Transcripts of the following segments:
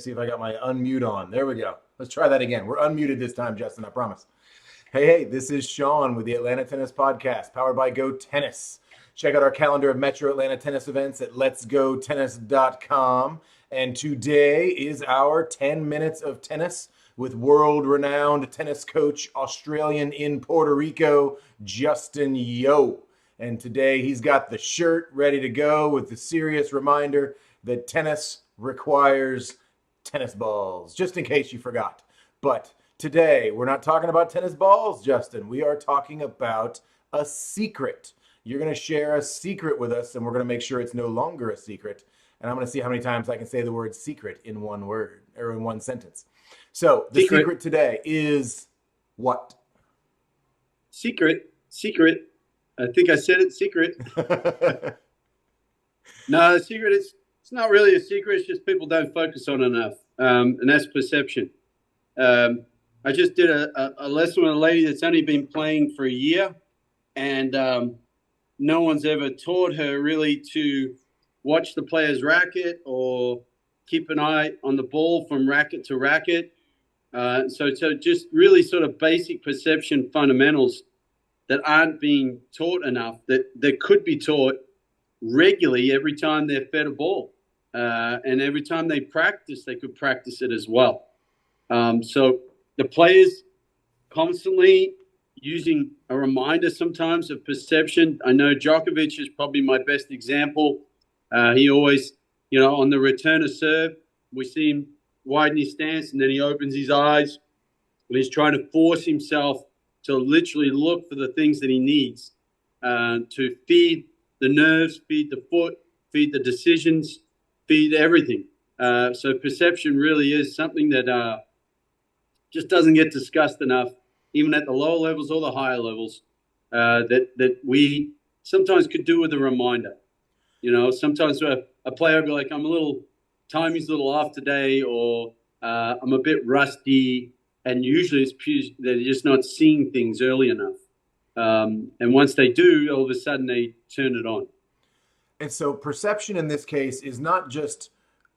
See if I got my unmute on. There we go. Let's try that again. We're unmuted this time, Justin, I promise. Hey, this is Shaun with the Atlanta Tennis Podcast, powered by GoTennis. Check out our calendar of Metro Atlanta tennis events at letsgotennis.com. And today is our 10 minutes of tennis with world-renowned tennis coach, Australian in Puerto Rico, Justin Yeo. And today he's got the shirt ready to go with the serious reminder that tennis requires tennis balls, just in case you forgot. But today, we're not talking about tennis balls, Justin. We are talking about a secret. You're going to share a secret with us, and we're going to make sure it's no longer a secret. And I'm going to see how many times I can say the word secret in one word, or in one sentence. So, the secret today is what? Secret. I think I said it, secret. No, the secret is, it's not really a secret. It's just people don't focus on it enough, and that's perception. I just did a lesson with a lady that's only been playing for a year, and no one's ever taught her really to watch the player's racket or keep an eye on the ball from racket to racket. So just really sort of basic perception fundamentals that aren't being taught enough, that could be taught regularly every time they're fed a ball. And every time they practice, they could practice it as well. So the players constantly using a reminder sometimes of perception. I know Djokovic is probably my best example. He always, on the return of serve, we see him widen his stance and then he opens his eyes and he's trying to force himself to literally look for the things that he needs to feed the nerves, feed the foot, feed the decisions, feed everything. So perception really is something that just doesn't get discussed enough, even at the lower levels or the higher levels, that we sometimes could do with a reminder. Sometimes a player will be like, timing's a little off today, or I'm a bit rusty. And usually it's they're just not seeing things early enough. And once they do, all of a sudden they turn it on. And so perception in this case is not just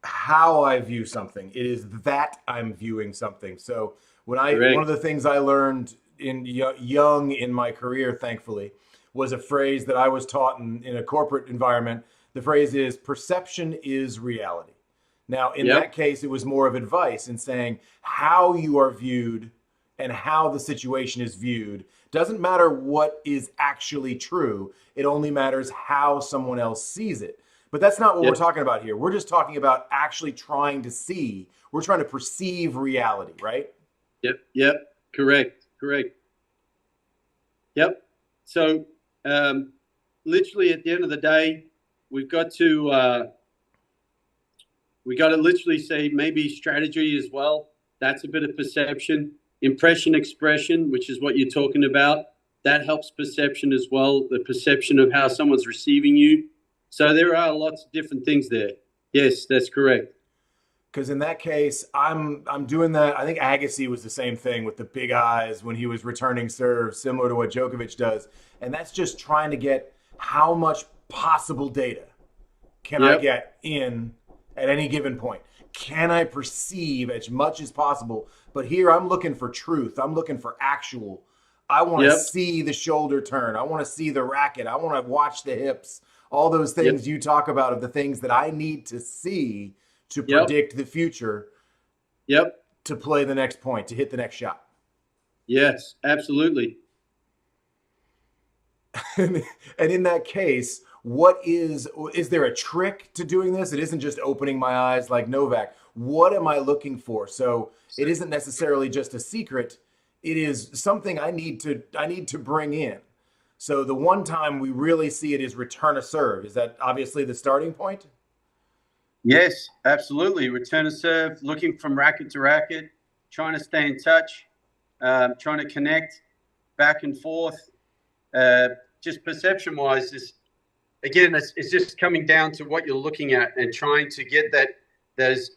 how I view something. It is that I'm viewing something. So one of the things I learned young in my career, thankfully, was a phrase that I was taught in a corporate environment. The phrase is perception is reality. Now, in that case, it was more of advice in saying how you are viewed and how the situation is viewed doesn't matter what is actually true. It only matters how someone else sees it. But that's not what we're talking about here. We're just talking about actually trying to see. We're trying to perceive reality, right? Yep. Correct. Yep. So literally at the end of the day, we've got to literally say maybe strategy as well. That's a bit of perception. Impression expression, which is what you're talking about, that helps perception as well, the perception of how someone's receiving you. So there are lots of different things there. Yes, that's correct. Because in that case, I'm doing that. I think Agassi was the same thing with the big eyes when he was returning serve, similar to what Djokovic does. And that's just trying to get how much possible data can I get in at any given point. Can I perceive as much as possible? But here I'm looking for truth. I'm looking for actual. I want to see the shoulder turn. I want to see the racket. I want to watch the hips. All those things you talk about of the things that I need to see to predict the future. To play the next point, to hit the next shot. Yes, absolutely. And in that case, is there a trick to doing this? It isn't just opening my eyes like Novak. What am I looking for? So it isn't necessarily just a secret. It is something I need to bring in. So the one time we really see it is return a serve. Is that obviously the starting point? Yes, absolutely. Return a serve, looking from racket to racket, trying to stay in touch, trying to connect back and forth. Just perception-wise, it's just coming down to what you're looking at and trying to get those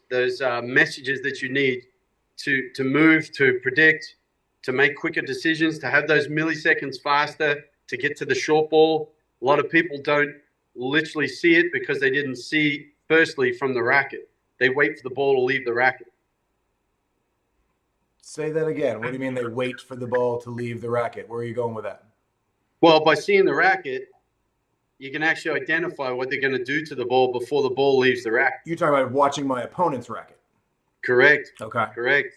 messages that you need to move, to predict, to make quicker decisions, to have those milliseconds faster, to get to the short ball. A lot of people don't literally see it because they didn't see firstly from the racket. they wait for the ball to leave the racket. Say that again. What do you mean they wait for the ball to leave the racket? Where are you going with that? Well, by seeing the racket, you can actually identify what they're going to do to the ball before the ball leaves the racket. You're talking about watching my opponent's racket. Correct. Okay. Correct.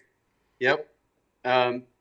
Yep.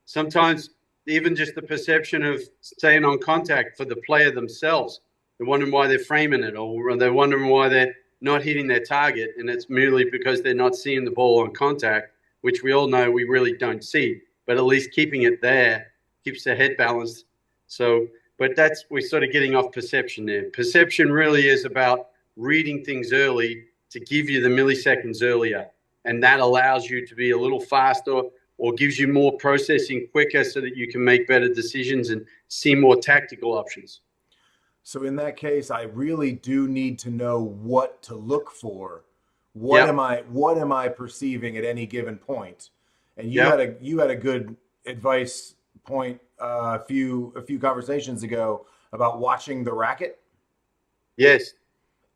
Sometimes even just the perception of staying on contact for the player themselves. They're wondering why they're framing it, or they're wondering why they're not hitting their target, and it's merely because they're not seeing the ball on contact, which we all know we really don't see. But at least keeping it there keeps their head balanced. So, but we're sort of getting off perception there. Perception really is about reading things early to give you the milliseconds earlier, and that allows you to be a little faster, or gives you more processing quicker so that you can make better decisions and see more tactical options. So in that case, I really do need to know what to look for. What am I perceiving at any given point? And you had a good advice point a few conversations ago about watching the racket. Yes.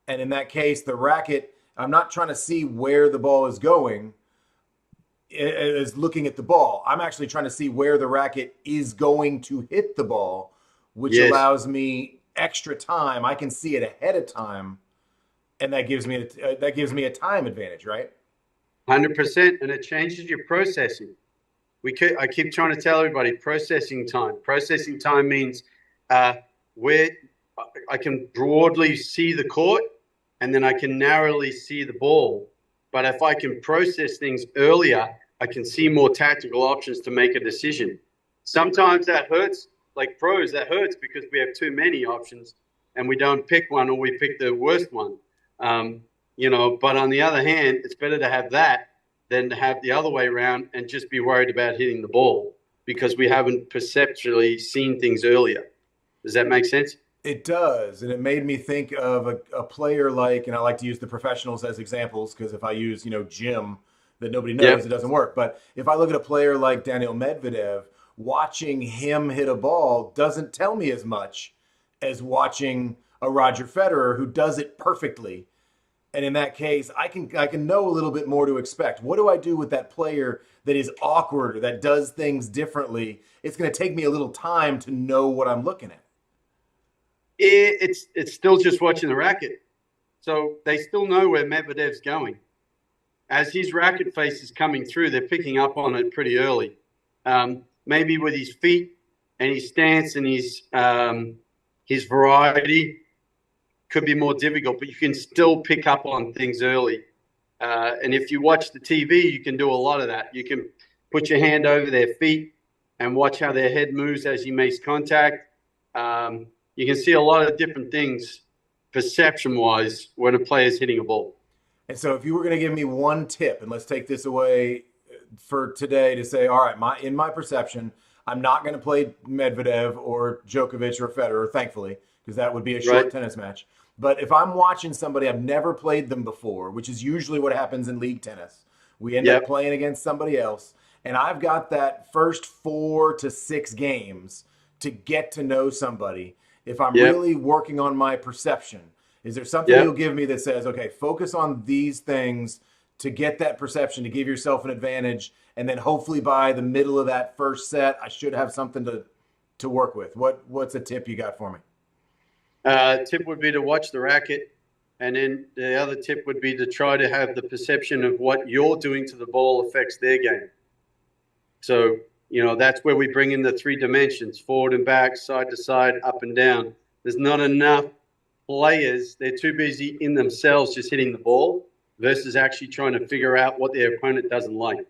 And in that case, the racket, I'm not trying to see where the ball is going, is looking at the ball. I'm actually trying to see where the racket is going to hit the ball, which allows me extra time. I can see it ahead of time, and that gives me a time advantage, right? 100%, and it changes your processing. I keep trying to tell everybody processing time. Processing time means where I can broadly see the court, and then I can narrowly see the ball. But if I can process things earlier, I can see more tactical options to make a decision. Sometimes that hurts, like pros, that hurts because we have too many options and we don't pick one, or we pick the worst one. But on the other hand, it's better to have that than to have the other way around and just be worried about hitting the ball because we haven't perceptually seen things earlier. Does that make sense? It does. And it made me think of a player like, and I like to use the professionals as examples because if I use, Jim that nobody knows, it doesn't work. But if I look at a player like Daniil Medvedev, watching him hit a ball doesn't tell me as much as watching a Roger Federer who does it perfectly. And in that case, I can know a little bit more to expect. What do I do with that player that is awkward or that does things differently? It's going to take me a little time to know what I'm looking at. It's still just watching the racket. So they still know where Medvedev's going. As his racket face is coming through, they're picking up on it pretty early. Maybe with his feet and his stance and his variety could be more difficult, but you can still pick up on things early. And if you watch the TV, you can do a lot of that. You can put your hand over their feet and watch how their head moves as he makes contact. You can see a lot of different things perception-wise when a player's hitting a ball. And so if you were going to give me one tip, and let's take this away for today to say, all right, in my perception, I'm not going to play Medvedev or Djokovic or Federer, thankfully, because that would be a short tennis match. But if I'm watching somebody, I've never played them before, which is usually what happens in league tennis. We end up playing against somebody else, and I've got that first 4 to 6 games to get to know somebody. If I'm really working on my perception, is there something you'll give me that says, okay, focus on these things to get that perception, to give yourself an advantage, and then hopefully by the middle of that first set, I should have something to work with? What's a tip you got for me? Tip would be to watch the racket, and then the other tip would be to try to have the perception of what you're doing to the ball affects their game. So, that's where we bring in the 3 dimensions, forward and back, side to side, up and down. There's not enough players. They're too busy in themselves just hitting the ball versus actually trying to figure out what their opponent doesn't like.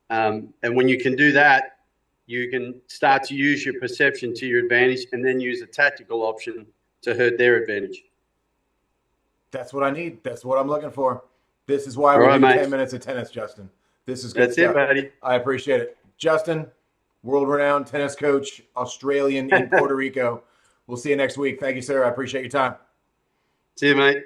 And when you can do that, you can start to use your perception to your advantage and then use a tactical option to hurt their advantage. That's what I need. That's what I'm looking for. This is why we do 10 minutes of tennis, Justin. This is good stuff. That's it, buddy. I appreciate it. Justin, world-renowned tennis coach, Australian in Puerto Rico. We'll see you next week. Thank you, sir. I appreciate your time. See you, mate.